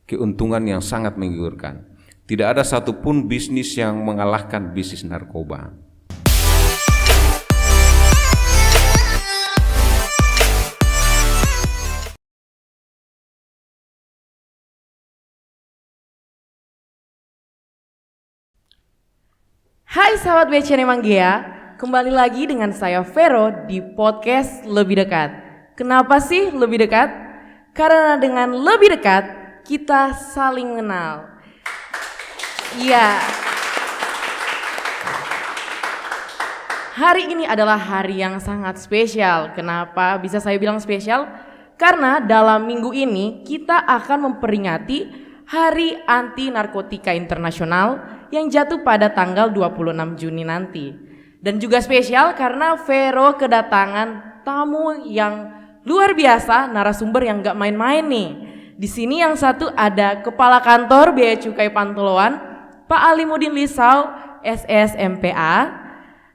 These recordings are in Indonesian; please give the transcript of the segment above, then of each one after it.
keuntungan yang sangat menggiurkan. Tidak ada satupun bisnis yang mengalahkan bisnis narkoba. Hai sahabat BCN Manggea, kembali lagi dengan saya Vero di podcast Lebih Dekat. Kenapa sih lebih dekat? Karena dengan lebih dekat kita saling mengenal. Iya. Hari ini adalah hari yang sangat spesial. Kenapa bisa saya bilang spesial? Karena dalam minggu ini kita akan memperingati Hari Anti Narkotika Internasional yang jatuh pada tanggal 26 Juni nanti. Dan juga spesial karena Vero kedatangan tamu yang luar biasa, narasumber yang gak main-main nih. Di sini yang satu ada Kepala Kantor Bea Cukai Pantoloan, Pak Alimuddin Lisau, SSMPA.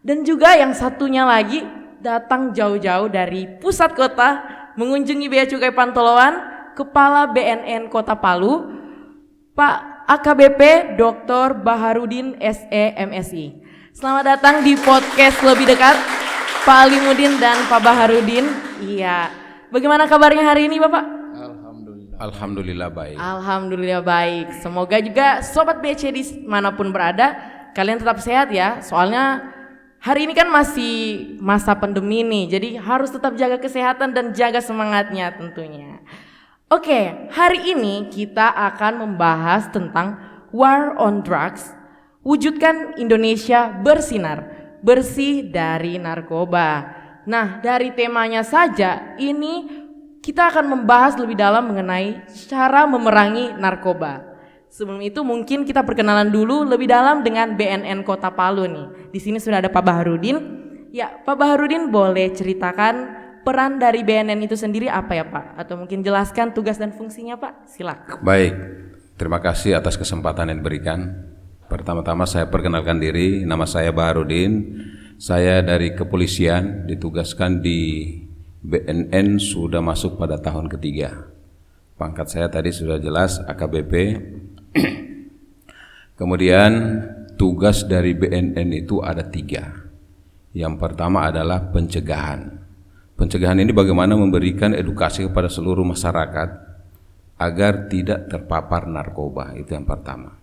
Dan juga yang satunya lagi datang jauh-jauh dari pusat kota mengunjungi Bea Cukai Pantoloan, Kepala BNN Kota Palu, Pak AKBP Dr. Baharudin SE MSI. Selamat datang di podcast Lebih Dekat, Pak Alimuddin dan Pak Baharudin. Iya. Bagaimana kabarnya hari ini, Bapak? Alhamdulillah baik. Alhamdulillah baik. Semoga juga sobat BC di manapun berada, kalian tetap sehat ya. Soalnya hari ini kan masih masa pandemi nih, jadi harus tetap jaga kesehatan dan jaga semangatnya tentunya. Oke, hari ini kita akan membahas tentang War on Drugs, wujudkan Indonesia bersinar, bersih dari narkoba. Nah, dari temanya saja ini kita akan membahas lebih dalam mengenai cara memerangi narkoba. Sebelum itu mungkin kita perkenalan dulu lebih dalam dengan BNN Kota Palu nih. Di sini sudah ada Pak Baharudin. Ya, Pak Baharudin boleh ceritakan peran dari BNN itu sendiri apa ya Pak? Atau mungkin jelaskan tugas dan fungsinya Pak? Silakan. Baik, terima kasih atas kesempatan yang diberikan. Pertama-tama saya perkenalkan diri, nama saya Baharudin. Saya dari kepolisian, ditugaskan di BNN sudah masuk pada tahun ketiga. Pangkat saya tadi sudah jelas AKBP. Kemudian tugas dari BNN itu ada 3. Yang pertama adalah pencegahan. Pencegahan ini bagaimana memberikan edukasi kepada seluruh masyarakat agar tidak terpapar narkoba, itu yang pertama.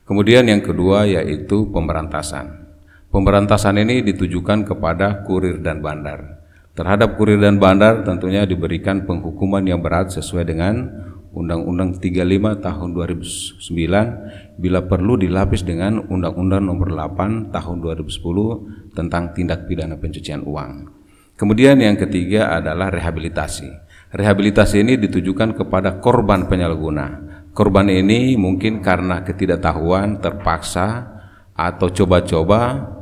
Kemudian yang kedua yaitu pemberantasan. Pemberantasan ini ditujukan kepada kurir dan bandar. Terhadap kurir dan bandar tentunya diberikan penghukuman yang berat sesuai dengan Undang-Undang 35 tahun 2009 bila perlu dilapis dengan Undang-Undang nomor 8 tahun 2010 tentang tindak pidana pencucian uang. Kemudian yang ketiga adalah rehabilitasi. Rehabilitasi ini ditujukan kepada korban penyalahguna. Korban ini mungkin karena ketidaktahuan, terpaksa, atau coba-coba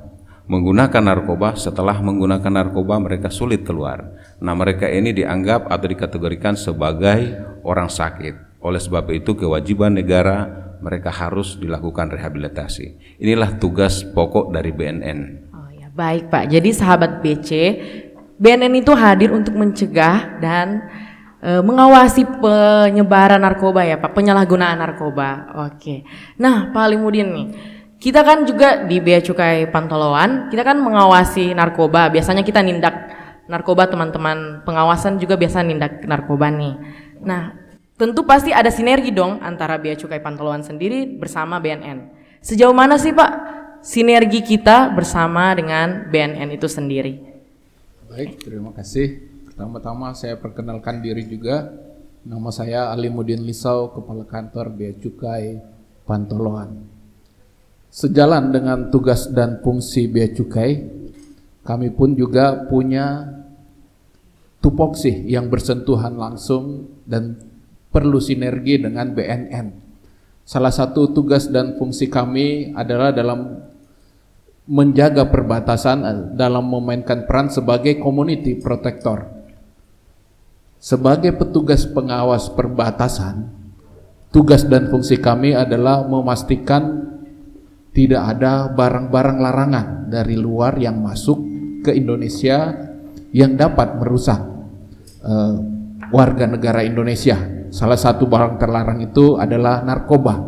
menggunakan narkoba. Setelah menggunakan narkoba mereka sulit keluar. Nah, mereka ini dianggap atau dikategorikan sebagai orang sakit. Oleh sebab itu kewajiban negara mereka harus dilakukan rehabilitasi. Inilah tugas pokok dari BNN. Oh ya, baik Pak. Jadi sahabat BC, BNN itu hadir untuk mencegah dan mengawasi penyebaran narkoba ya Pak, penyalahgunaan narkoba. Oke. Nah Pak Alimuddin nih, kita kan juga di Bea Cukai Pantoloan, kita kan mengawasi narkoba. Biasanya kita nindak narkoba, teman-teman pengawasan juga biasa nindak narkoba nih. Nah tentu pasti ada sinergi dong antara Bea Cukai Pantoloan sendiri bersama BNN. Sejauh mana sih Pak sinergi kita bersama dengan BNN itu sendiri? Baik, terima kasih. Pertama-tama saya perkenalkan diri juga. Nama saya Alimuddin Lisau, Kepala Kantor Bea Cukai Pantoloan. Sejalan dengan tugas dan fungsi Bea Cukai, kami pun juga punya tupoksi yang bersentuhan langsung dan perlu sinergi dengan BNN. Salah satu tugas dan fungsi kami adalah dalam menjaga perbatasan, dalam memainkan peran sebagai community protector. Sebagai petugas pengawas perbatasan, tugas dan fungsi kami adalah memastikan tidak ada barang-barang larangan dari luar yang masuk ke Indonesia yang dapat merusak warga negara Indonesia. Salah satu barang terlarang itu adalah narkoba.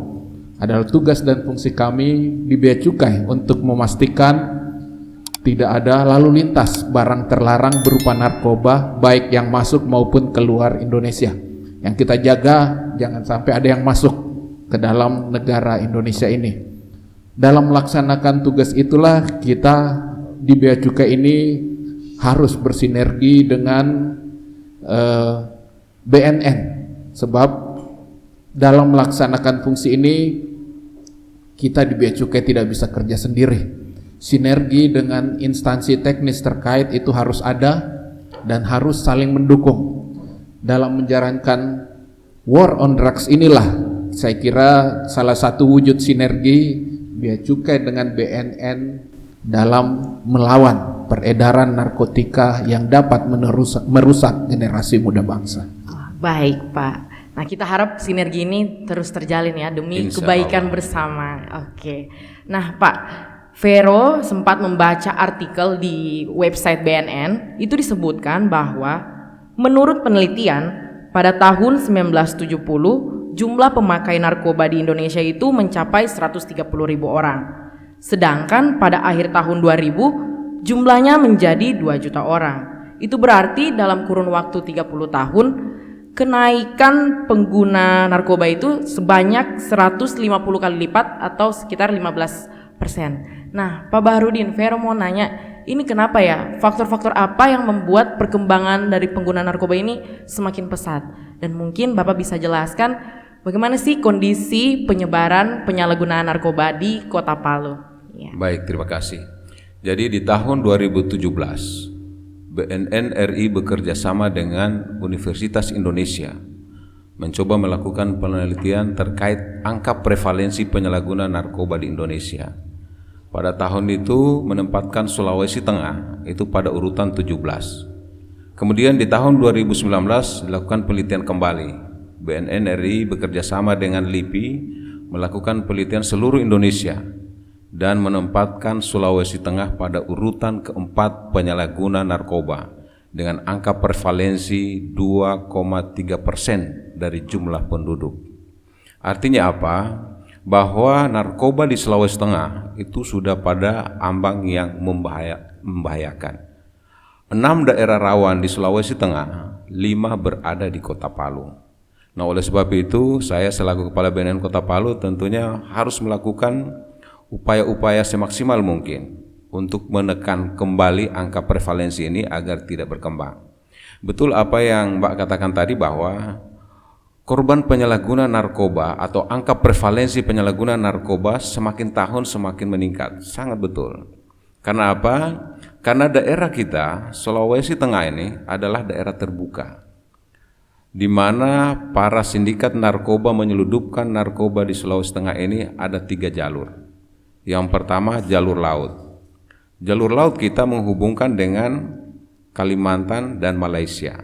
Adalah tugas dan fungsi kami di Bea Cukai untuk memastikan tidak ada lalu lintas barang terlarang berupa narkoba baik yang masuk maupun keluar Indonesia. Yang kita jaga jangan sampai ada yang masuk ke dalam negara Indonesia ini. Dalam melaksanakan tugas itulah kita di Bea Cukai ini harus bersinergi dengan BNN, sebab dalam melaksanakan fungsi ini kita di Bea Cukai tidak bisa kerja sendiri. Sinergi dengan instansi teknis terkait itu harus ada dan harus saling mendukung. Dalam menjalankan war on drugs inilah saya kira salah satu wujud sinergi Bea Cukai dengan BNN dalam melawan peredaran narkotika yang dapat merusak generasi muda bangsa. Baik Pak, nah kita harap sinergi ini terus terjalin ya demi kebaikan bersama. Oke, nah Pak, Vero sempat membaca artikel di website BNN, itu disebutkan bahwa menurut penelitian pada tahun 1970 jumlah pemakai narkoba di Indonesia itu mencapai 130.000 orang. Sedangkan pada akhir tahun 2000 jumlahnya menjadi 2 juta orang. Itu berarti dalam kurun waktu 30 tahun kenaikan pengguna narkoba itu sebanyak 150 kali lipat atau sekitar 15%. Nah, Pak Baharudin, Vero mau nanya, ini kenapa ya? Faktor-faktor apa yang membuat perkembangan dari pengguna narkoba ini semakin pesat? Dan mungkin Bapak bisa jelaskan bagaimana sih kondisi penyebaran penyalahgunaan narkoba di Kota Palu? Ya. Baik, terima kasih. Jadi di tahun 2017 BNN RI bekerja sama dengan Universitas Indonesia mencoba melakukan penelitian terkait angka prevalensi penyalahgunaan narkoba di Indonesia. Pada tahun itu menempatkan Sulawesi Tengah itu pada urutan 17. Kemudian di tahun 2019 dilakukan penelitian kembali. BNN RI bekerja sama dengan LIPI melakukan penelitian seluruh Indonesia dan menempatkan Sulawesi Tengah pada urutan keempat penyalahguna narkoba dengan angka prevalensi 2,3% dari jumlah penduduk. Artinya apa? Bahwa narkoba di Sulawesi Tengah itu sudah pada ambang yang membahayakan. 6 daerah rawan di Sulawesi Tengah, 5 berada di Kota Palu. Nah, oleh sebab itu saya selaku Kepala BNN Kota Palu tentunya harus melakukan upaya-upaya semaksimal mungkin untuk menekan kembali angka prevalensi ini agar tidak berkembang. Betul apa yang Mbak katakan tadi bahwa korban penyalahguna narkoba atau angka prevalensi penyalahguna narkoba semakin tahun semakin meningkat. Sangat betul. Karena apa? Karena daerah kita, Sulawesi Tengah ini adalah daerah terbuka, di mana para sindikat narkoba menyeludupkan narkoba di Sulawesi Tengah ini ada 3 jalur. Yang pertama jalur laut. Jalur laut kita menghubungkan dengan Kalimantan dan Malaysia.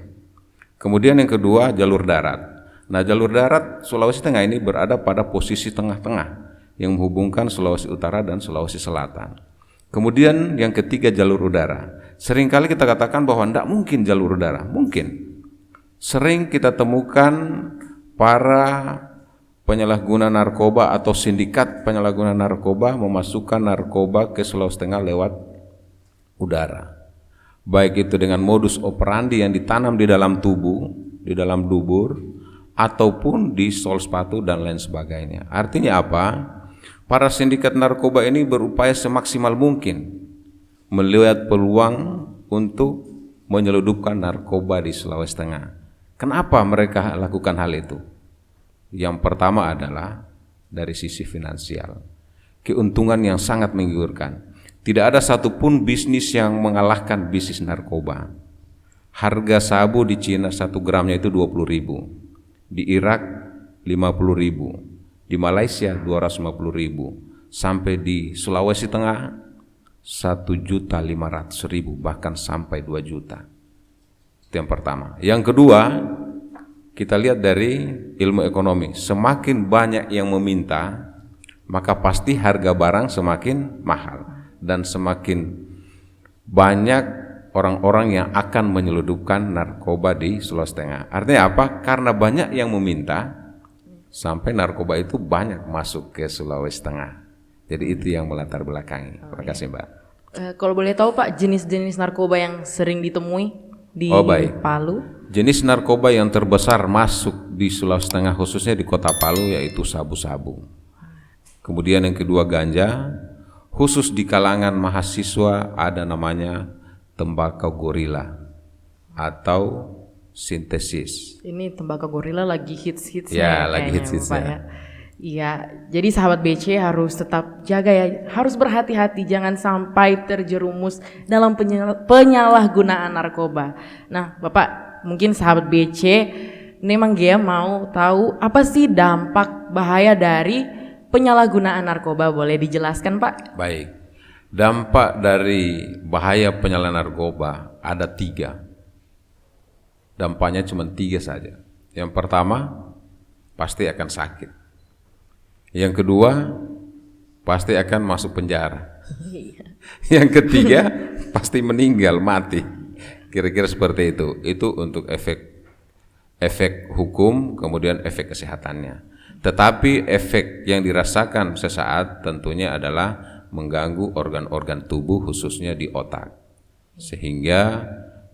Kemudian yang kedua jalur darat. Nah, jalur darat Sulawesi Tengah ini berada pada posisi tengah-tengah yang menghubungkan Sulawesi Utara dan Sulawesi Selatan. Kemudian yang ketiga jalur udara. Seringkali kita katakan bahwa tidak mungkin jalur udara. Mungkin. Sering kita temukan para penyalahguna narkoba atau sindikat penyalahguna narkoba memasukkan narkoba ke Sulawesi Tengah lewat udara. Baik itu dengan modus operandi yang ditanam di dalam tubuh, di dalam dubur, ataupun di sol sepatu dan lain sebagainya. Artinya apa? Para sindikat narkoba ini berupaya semaksimal mungkin melihat peluang untuk menyeludupkan narkoba di Sulawesi Tengah. Kenapa mereka lakukan hal itu? Yang pertama adalah dari sisi finansial. Keuntungan yang sangat menggiurkan. Tidak ada satupun bisnis yang mengalahkan bisnis narkoba. Harga sabu di Cina 1 gramnya itu 20.000. Di Irak 50.000. Di Malaysia 250.000. Sampai di Sulawesi Tengah 1.500.000, bahkan sampai 2 juta. Itu yang pertama. Yang kedua, kita lihat dari ilmu ekonomi, semakin banyak yang meminta, maka pasti harga barang semakin mahal dan semakin banyak orang-orang yang akan menyelundupkan narkoba di Sulawesi Tengah. Artinya apa? Karena banyak yang meminta sampai narkoba itu banyak masuk ke Sulawesi Tengah. Jadi itu yang melatar belakangi. Terima kasih Mbak. Kalau boleh tahu Pak, jenis-jenis narkoba yang sering ditemui di Palu? Jenis narkoba yang terbesar masuk di Sulawesi Tengah khususnya di kota Palu yaitu sabu-sabu. Kemudian yang kedua ganja, khusus di kalangan mahasiswa ada namanya tembakau gorila atau sintesis. Ini tembakau gorila lagi hits-hitsnya ya, lagi hits-hitsnya. Ya. Iya, jadi sahabat BC harus tetap jaga ya, harus berhati-hati jangan sampai terjerumus dalam penyalahgunaan narkoba. Nah, Bapak, mungkin sahabat BC memang dia mau tahu apa sih dampak bahaya dari penyalahgunaan narkoba, boleh dijelaskan Pak? Baik. Dampak dari bahaya penyalahgunaan narkoba ada 3. Dampaknya cuma 3 saja. Yang pertama, pasti akan sakit. Yang kedua, pasti akan masuk penjara. Yang ketiga, pasti meninggal, mati. Kira-kira seperti itu. Itu untuk efek hukum, kemudian efek kesehatannya. Tetapi efek yang dirasakan sesaat tentunya adalah mengganggu organ-organ tubuh khususnya di otak. Sehingga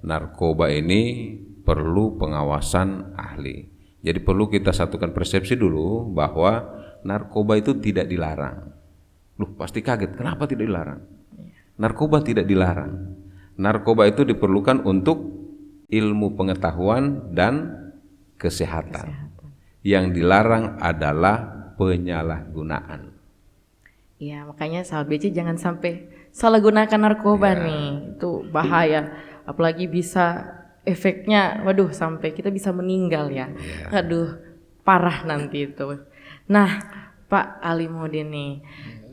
narkoba ini perlu pengawasan ahli. Jadi perlu kita satukan persepsi dulu bahwa narkoba itu tidak dilarang. Loh, pasti kaget, kenapa tidak dilarang? Narkoba tidak dilarang. Narkoba itu diperlukan untuk ilmu pengetahuan dan kesehatan. Yang dilarang adalah penyalahgunaan. Ya, makanya sahabat BC jangan sampai salah gunakan narkoba nih. Itu bahaya. Apalagi bisa efeknya, waduh, sampai kita bisa meninggal ya. Aduh, parah nanti itu. Nah, Pak Alimudin nih,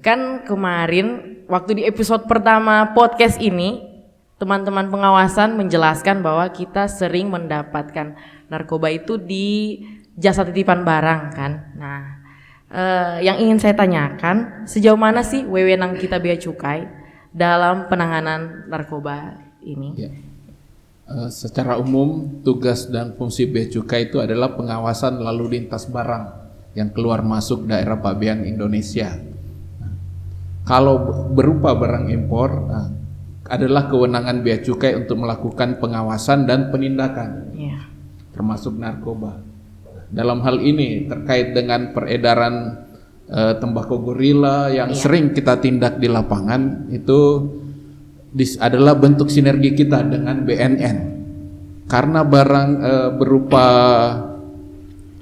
kan kemarin waktu di episode pertama podcast ini, teman-teman pengawasan menjelaskan bahwa kita sering mendapatkan narkoba itu di jasa titipan barang kan. Nah, yang ingin saya tanyakan, sejauh mana sih wewenang kita Bea Cukai dalam penanganan narkoba ini? Ya. Secara umum, tugas dan fungsi Bea Cukai itu adalah pengawasan lalu lintas barang yang keluar masuk daerah pabean Indonesia. Kalau berupa barang impor, adalah kewenangan Bea Cukai untuk melakukan pengawasan dan penindakan, termasuk narkoba. Dalam hal ini terkait dengan peredaran tembakau gorila yang sering kita tindak di lapangan, itu adalah bentuk sinergi kita dengan BNN. Karena barang berupa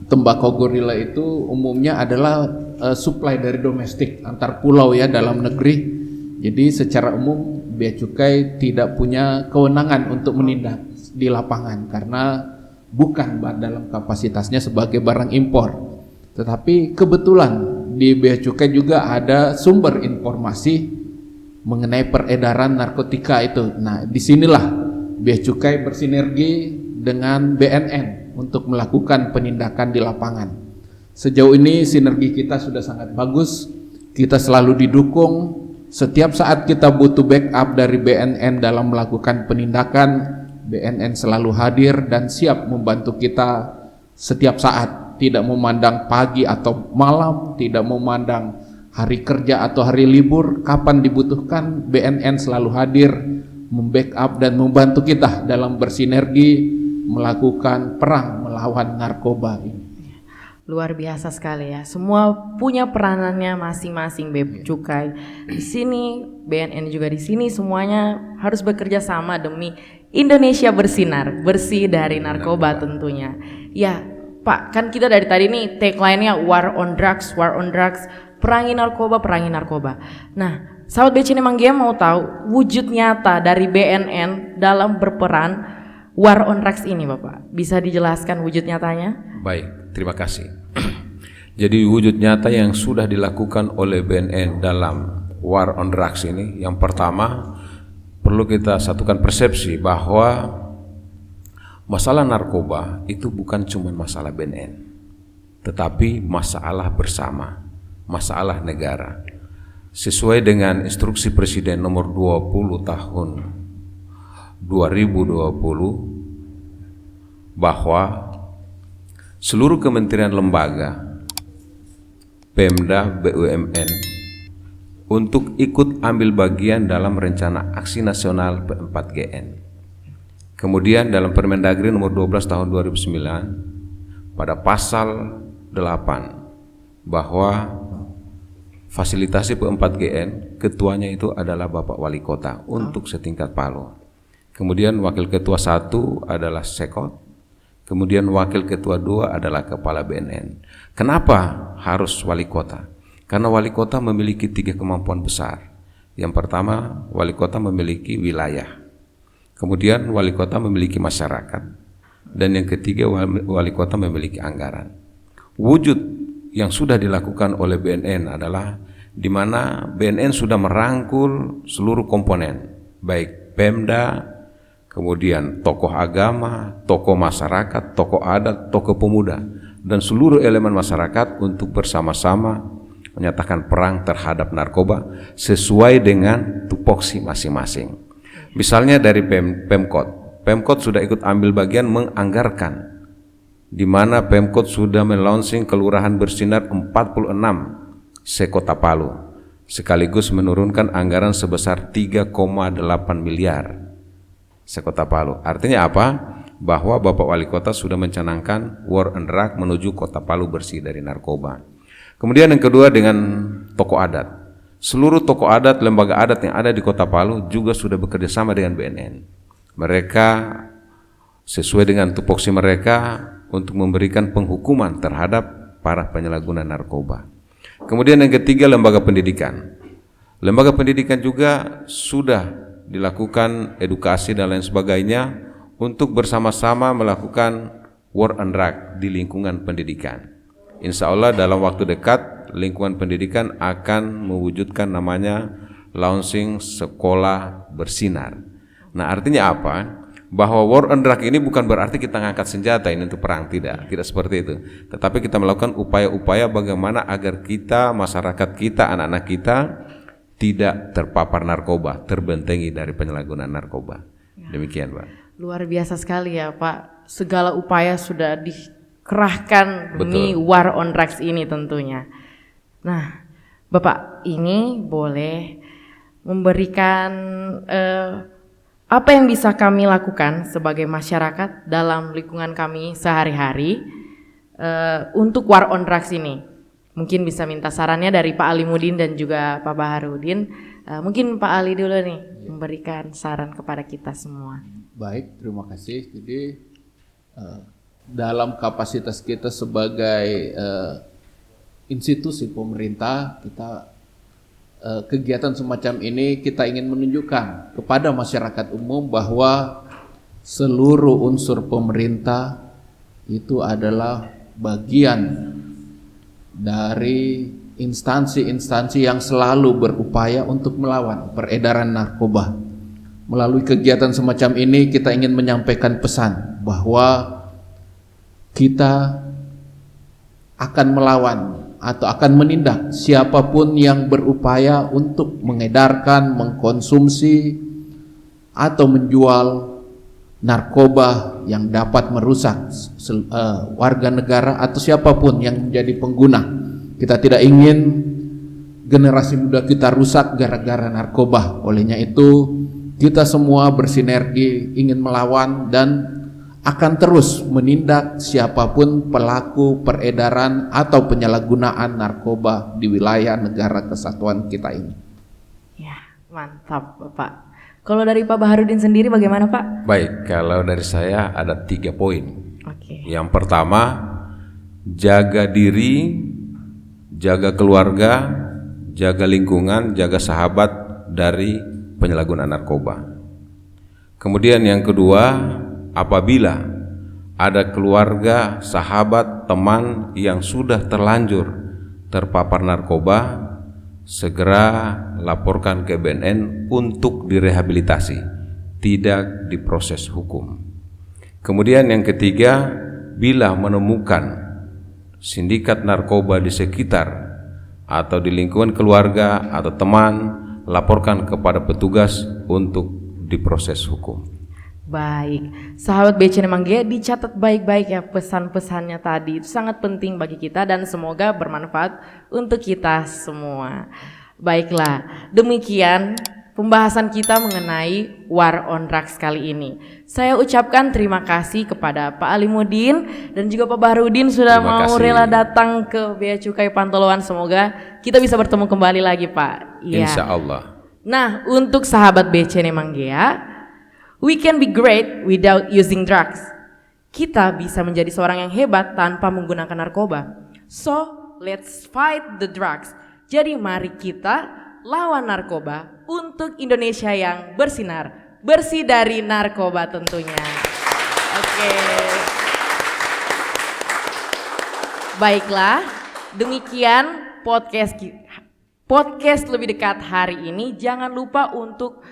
tembakau gorila itu umumnya adalah supply dari domestik antar pulau ya, dalam negeri. Jadi secara umum Bea Cukai tidak punya kewenangan untuk menindak di lapangan karena bukan dalam kapasitasnya sebagai barang impor. Tetapi kebetulan di Bea Cukai juga ada sumber informasi mengenai peredaran narkotika itu. Nah, disinilah Bea Cukai bersinergi dengan BNN untuk melakukan penindakan di lapangan. Sejauh ini sinergi kita sudah sangat bagus. Kita selalu didukung. Setiap saat kita butuh backup dari BNN dalam melakukan penindakan, BNN selalu hadir dan siap membantu kita setiap saat, tidak memandang pagi atau malam, tidak memandang hari kerja atau hari libur, kapan dibutuhkan BNN selalu hadir membackup dan membantu kita dalam bersinergi melakukan perang melawan narkoba ini. Luar biasa sekali ya. Semua punya peranannya masing-masing Bea Cukai. Di sini BNN juga di sini, semuanya harus bekerja sama demi Indonesia bersinar, bersih dari narkoba tentunya. Ya, Pak, kan kita dari tadi nih tagline-nya war on drugs, perangi narkoba, perangi narkoba. Nah, sahabat BC Manggia mau tahu wujud nyata dari BNN dalam berperan war on drugs ini, Bapak. Bisa dijelaskan wujud nyatanya? Baik, terima kasih. Jadi wujud nyata yang sudah dilakukan oleh BNN dalam war on drugs ini, yang pertama perlu kita satukan persepsi bahwa masalah narkoba itu bukan cuma masalah BNN, tetapi masalah bersama, masalah negara. Sesuai dengan instruksi Presiden nomor 20 tahun 2020 bahwa seluruh kementerian lembaga, Pemda, BUMN untuk ikut ambil bagian dalam rencana aksi nasional P4GN. Kemudian dalam Permendagri nomor 12 tahun 2009 pada pasal 8 bahwa fasilitasi P4GN ketuanya itu adalah Bapak Wali Kota untuk setingkat Palu. Kemudian wakil ketua 1 adalah Sekot, kemudian wakil ketua 2 adalah kepala BNN. Kenapa harus wali kota? Karena wali kota memiliki 3 kemampuan besar. Yang pertama, wali kota memiliki wilayah. Kemudian wali kota memiliki masyarakat. Dan yang ketiga, wali kota memiliki anggaran. Wujud yang sudah dilakukan oleh BNN adalah di mana BNN sudah merangkul seluruh komponen, baik Pemda, kemudian tokoh agama, tokoh masyarakat, tokoh adat, tokoh pemuda, dan seluruh elemen masyarakat untuk bersama-sama menyatakan perang terhadap narkoba sesuai dengan tupoksi masing-masing. Misalnya dari Pemkot sudah ikut ambil bagian menganggarkan, di mana Pemkot sudah melaunching kelurahan bersinar 46 sekota Palu, sekaligus menurunkan anggaran sebesar 3,8 miliar sekota Palu. Artinya apa? Bahwa Bapak Wali Kota sudah mencanangkan War on Drug menuju kota Palu bersih dari narkoba. Kemudian yang kedua dengan tokoh adat. Seluruh tokoh adat, lembaga adat yang ada di kota Palu juga sudah bekerja sama dengan BNN. Mereka sesuai dengan tupoksi mereka untuk memberikan penghukuman terhadap para penyalahguna narkoba. Kemudian yang ketiga lembaga pendidikan. Lembaga pendidikan juga sudah dilakukan edukasi dan lain sebagainya untuk bersama-sama melakukan War on Drug di lingkungan pendidikan. Insya Allah dalam waktu dekat lingkungan pendidikan akan mewujudkan namanya launching sekolah bersinar. Nah artinya apa? Bahwa War on Drug ini bukan berarti kita ngangkat senjata ini untuk perang, tidak seperti itu. Tetapi kita melakukan upaya-upaya bagaimana agar kita, masyarakat kita, anak-anak kita tidak terpapar narkoba, terbentengi dari penyalahgunaan narkoba. Demikian, Pak. Luar biasa sekali ya, Pak. Segala upaya sudah dikerahkan demi War on Drugs ini tentunya. Nah, Bapak ini boleh memberikan apa yang bisa kami lakukan sebagai masyarakat dalam lingkungan kami sehari-hari untuk War on Drugs ini. Mungkin bisa minta sarannya dari Pak Alimuddin dan juga Pak Baharudin. Mungkin Pak Ali dulu nih memberikan saran kepada kita semua. Baik, terima kasih. Jadi dalam kapasitas kita sebagai institusi pemerintah, kita kegiatan semacam ini kita ingin menunjukkan kepada masyarakat umum bahwa seluruh unsur pemerintah itu adalah bagian dari instansi-instansi yang selalu berupaya untuk melawan peredaran narkoba. Melalui kegiatan semacam ini kita ingin menyampaikan pesan bahwa kita akan melawan atau akan menindak siapapun yang berupaya untuk mengedarkan, mengkonsumsi atau menjual narkoba yang dapat merusak warga negara atau siapapun yang menjadi pengguna. Kita tidak ingin generasi muda kita rusak gara-gara narkoba. Olehnya itu kita semua bersinergi ingin melawan dan akan terus menindak siapapun pelaku peredaran atau penyalahgunaan narkoba di wilayah negara kesatuan kita ini. Ya, mantap Bapak. Kalau dari Pak Baharudin sendiri bagaimana Pak? Baik, kalau dari saya ada 3 poin. Oke. Yang pertama, jaga diri, jaga keluarga, jaga lingkungan, jaga sahabat dari penyalahgunaan narkoba. Kemudian yang kedua, apabila ada keluarga, sahabat, teman yang sudah terlanjur terpapar narkoba, segera laporkan ke BNN untuk direhabilitasi, tidak diproses hukum. Kemudian yang ketiga, bila menemukan sindikat narkoba di sekitar atau di lingkungan keluarga atau teman, laporkan kepada petugas untuk diproses hukum. Baik, sahabat BCN Mangga, dicatat baik-baik ya pesan-pesannya tadi. Itu sangat penting bagi kita dan semoga bermanfaat untuk kita semua. Baiklah, demikian pembahasan kita mengenai War on Drugs kali ini. Saya ucapkan terima kasih kepada Pak Alimuddin dan juga Pak Bahrudin sudah Terima mau kasih. rela datang ke Bea Cukai Pantoloan. Semoga kita bisa bertemu kembali lagi, Pak. Iya. Insya Allah. Nah, untuk sahabat BCN Manggea, we can be great without using drugs. Kita bisa menjadi seorang yang hebat tanpa menggunakan narkoba. So, let's fight the drugs. Jadi mari kita lawan narkoba untuk Indonesia yang bersinar, bersih dari narkoba tentunya. Oke. Baiklah, demikian podcast lebih dekat hari ini. Jangan lupa untuk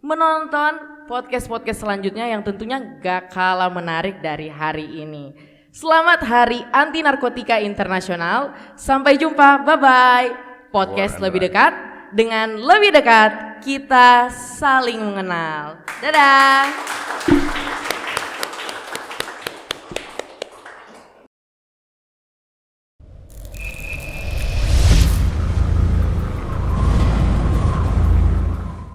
menonton podcast-podcast selanjutnya yang tentunya gak kalah menarik dari hari ini. Selamat Hari Anti Narkotika Internasional. Sampai jumpa, bye-bye. Podcast lebih dekat, dengan lebih dekat kita saling mengenal. Dadah.